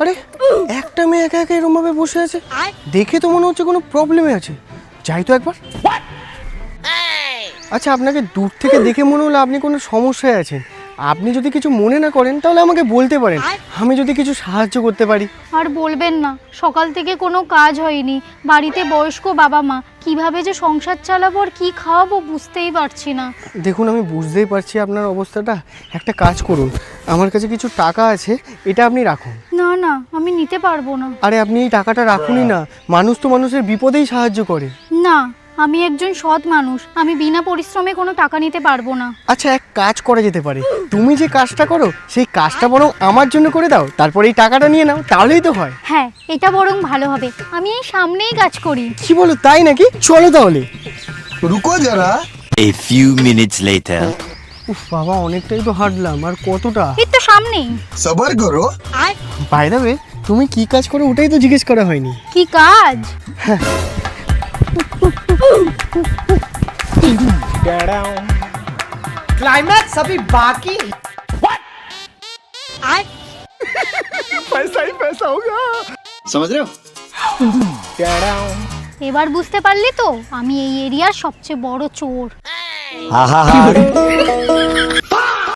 আরে একটা মেয়ে একা একা এরকম ভাবে বসে আছে, দেখে তো মনে হচ্ছে কোনো প্রবলেমে আছে। যাই তো একবার। আচ্ছা, আপনাকে দূর থেকে দেখে মনে হলো আপনি কোনো সমস্যায় আছেন। আপনি যদি কিছু মনে না করেন তাহলে আমাকে বলতে পারেন, আমি যদি কিছু সাহায্য করতে পারি। আর বলবেন না, সকাল থেকে কোনো কাজ হয়নি, বাড়িতে বয়স্ক বাবা মা, কিভাবে যে সংসার চালাবো আর কি খাওয়াবো বুঝতেই পারছি না। দেখুন, আমি বুঝতেই পারছি আপনার অবস্থাটা। একটা কাজ করুন, আমার কাছে কিছু টাকা আছে, এটা আপনি রাখুন। না না, আমি নিতে পারবো না। আরে আপনি এই টাকাটা রাখুনই না, মানুষ তো মানুষের বিপদেই সাহায্য করে। না, আমি একজন সৎ মানুষ, আমি বিনা পরিশ্রমে কোনো টাকা নিতে পারবো না। আচ্ছা, এক কাজ করা যেতে পারে, তুমি যে কাজটা করো সেই কাজটা বরং আমার জন্য করে দাও, তারপরে এই টাকাটা নিয়ে নাও, তাহলেই তো হয়। হ্যাঁ, এটা বরং ভালো হবে, আমি এই সামনেই কাজ করি। কি বলো, তাই নাকি? চলো তাহলে। रुको जरा। A few minutes later. উফ বাবা, অনেকটাই তো হাঁটলাম, আর কতটা? এই তো সামনেই। सबर करो। বাই দ্য ওয়ে, তুমি কি কাজ করো ওটাই তো জিজ্ঞেস করা হয়নি। কি কাজ? क्लाइमैक्स अभी बाकी। पैसा ही पैसा होगा। समझ रहे हो? এবার বুঝতে পারলি তো, আমি এই এরিয়ার সবচেয়ে বড় চোর।